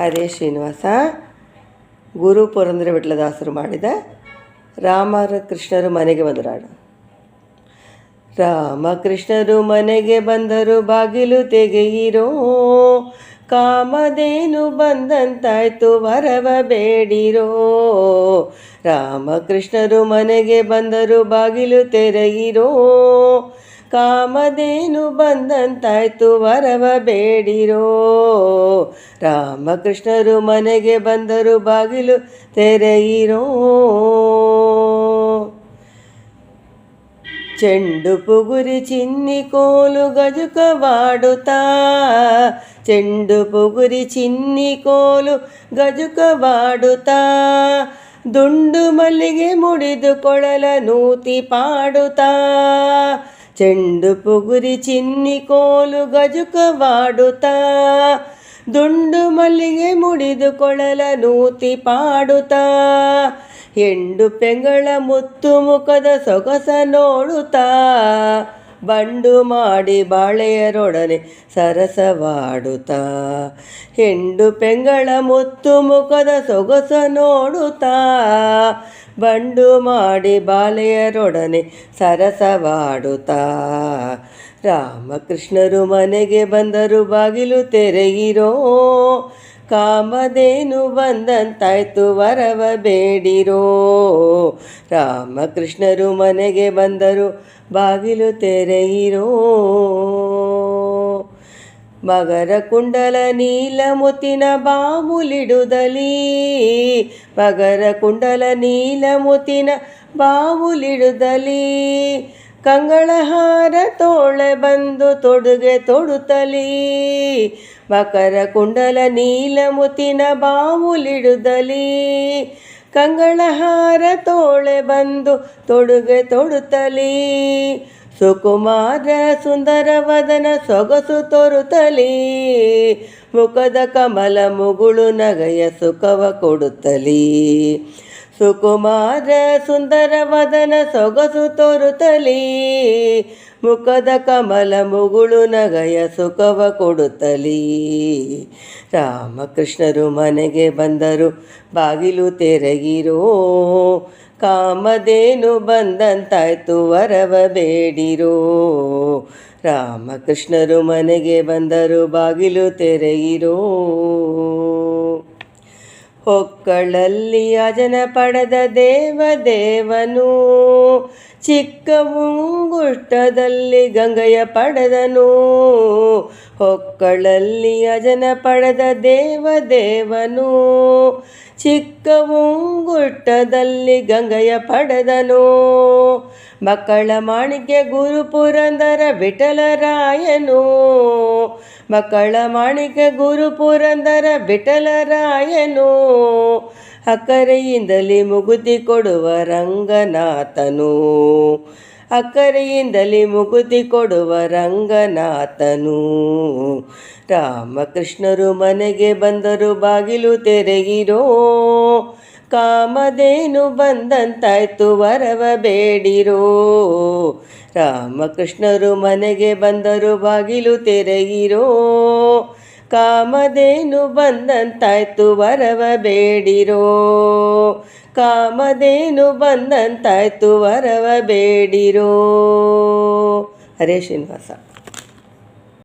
ಹರೇ ಶ್ರೀನಿವಾಸ. ಗುರು ಪುರಂದರ ವಿಠಲದಾಸರು ಮಾಡಿದ ರಾಮಕೃಷ್ಣರು ಮನೆಗೆ ಬಂದರು ಹಾಡು. ರಾಮಕೃಷ್ಣರು ಮನೆಗೆ ಬಂದರು, ಬಾಗಿಲು ತೆಗೆಯಿರೋ, ಕಾಮಧೇನು ಬಂದಂತಾಯ್ತು ವರವ ಬೇಡಿರೋ. ರಾಮಕೃಷ್ಣರು ಮನೆಗೆ ಬಂದರು, ಬಾಗಿಲು ತೆರೆಯಿರೋ, ಕಾಮಧೇನು ಬಂದಂತಾಯ್ತು ವರವ ಬೇಡಿರೋ. ರಾಮಕೃಷ್ಣರು ಮನೆಗೆ ಬಂದರು, ಬಾಗಿಲು ತೆರೆಯಿರೋ. ಚೆಂಡು ಪುಗುರಿ ಚಿನ್ನಿ ಕೋಲು ಗಜುಕವಾಡುತ್ತಾ, ಚೆಂಡು ಪುಗುರಿ ಚಿನ್ನಿ ಕೋಲು ಗಜುಕವಾಡುತ್ತಾ, ದುಂಡು ಮಲ್ಲಿಗೆ ಮುಡಿದು ಕೊಳಲ ನೂತಿ ಪಾಡುತ್ತಾ. ಚೆಂಡು ಪುಗುರಿ ಚಿನ್ನಿ ಕೋಲು ಗಜುಕವಾಡುತ್ತಾ, ದುಂಡು ಮಲ್ಲಿಗೆ ಮುಡಿದು ಕೊಳಲ ನೂತಿ ಪಾಡುತ್ತಾ, ಹೆಂಡು ಪೆಂಗಳ ಮುತ್ತು ಮುಖದ ಸೊಗಸ ನೋಡುತ್ತಾ, ಬಂಡು ಮಾಡಿ ಬಾಳೆಯರೊಡನೆ ಸರಸವಾಡುತ್ತಾ. ಹೆಂಡು ಪೆಂಗಳ ಮುತ್ತು ಮುಖದ ಸೊಗಸ ನೋಡುತ್ತಾ, ಬಂಡು ಮಾಡಿ ಬಾಳೆಯರೊಡನೆ ಸರಸವಾಡುತ್ತಾ. ರಾಮಕೃಷ್ಣರು ಮನೆಗೆ ಬಂದರು, ಬಾಗಿಲು ತೆರೆಯಿರೋ, ಕಾಮಧೇನು ಬಂದಂತಾಯ್ತು ವರವ ಬೇಡಿರೋ. ರಾಮಕೃಷ್ಣರು ಮನೆಗೆ ಬಂದರು, ಬಾಗಿಲು ತೆರೆಯಿರೋ. ಮಗರ ಕುಂಡಲ ನೀಲ ಮುತ್ತಿನ ಬಾವುಲಿಡುದಲಿ, ಮಗರ ಕುಂಡಲ ನೀಲ ಮುತ್ತಿನ ಬಾವುಲಿಡುದಲಿ, ಕಂಗಳಹಾರ ತೋಳೆ ಬಂದು ತೊಡುಗೆ ತೊಡುತ್ತಲಿ. ಮಕರ ಕುಂಡಲ ನೀಲ ಮುತ್ತಿನ ಬಾವುಲಿಡುದಲಿ, ಕಂಗಳಹಾರ ತೋಳೆ ಬಂದು ತೊಡುಗೆ ತೊಡುತ್ತಲಿ. ಸುಕುಮಾರ ಸುಂದರ ವದನ ಸೊಗಸು ತೋರುತ್ತಲಿ, ಮುಖದ ಕಮಲ ಮುಗುಳು ನಗೆಯ ಸುಖವ ಕೊಡುತ್ತಲಿ. ಸುಕುಮಾರ ಸುಂದರ ವದನ ಸೊಗಸು ತೋರುತ್ತಲಿ, ಮುಖದ ಕಮಲ ಮುಗುಳು ನಗೆಯ ಸುಖವ ಕೊಡುತ್ತಲಿ. ರಾಮಕೃಷ್ಣರು ಮನೆಗೆ ಬಂದರು, ಬಾಗಿಲು ತೆರೆಯಿರೋ, ಕಾಮಧೇನು ಬಂದಂತಾಯ್ತು ವರವ ಬೇಡಿರೋ. ರಾಮಕೃಷ್ಣರು ಮನೆಗೆ ಬಂದರು, ಬಾಗಿಲು ತೆರೆಯಿರೋ. ಹೊಕ್ಕಳಲ್ಲಿ ಅಜನ ಪಡೆದ ದೇವದೇವನು, ಚಿಕ್ಕ ಮುಂಗುಷ್ಟದಲ್ಲಿ ಗಂಗೆಯ ಪಡೆದನು. ಹೊಕ್ಕಳಲ್ಲಿ ಅಜನ ಪಡೆದ ದೇವದೇವನು, ಚಿಕ್ಕ ಮುಂಗುಷ್ಟದಲ್ಲಿ ಗಂಗೆಯ ಪಡೆದನು. ಮಕ್ಕಳ ಮಾಣಿಕ್ಯ ಗುರು ಪುರಂದರ ವಿಠಲರಾಯನು, ಮಕ್ಕಳ ಮಾಣಿಕ್ಯ ಗುರು ಪುರಂದರ ವಿಠಲರಾಯನು, ಅಕ್ಕರೆಯಿಂದಲೇ ಮುಗುತಿ ಕೊಡುವ ರಂಗನಾಥನು, ಅಕ್ಕರೆಯಿಂದಲೇ ಮುಗುತಿ ಕೊಡುವ ರಂಗನಾಥನು. ರಾಮಕೃಷ್ಣರು ಮನೆಗೆ ಬಂದರು, ಬಾಗಿಲು ತೆರೆಯಿರೋ, ಕಾಮಧೇನು ಬಂದಂತಾಯ್ತು ವರವ ಬೇಡಿರೋ. ರಾಮಕೃಷ್ಣರು ಮನೆಗೆ ಬಂದರು, ಬಾಗಿಲು ತೆರೆಯಿರೋ, ಕಾಮಧೇನು ಬಂದಂತಾಯ್ತು ವರವ ಬೇಡಿರೋ. ಕಾಮಧೇನು ಬಂದಂತಾಯ್ತು ವರವ ಬೇಡಿರೋ. ಹರೇ ಶ್ರೀನಿವಾಸ.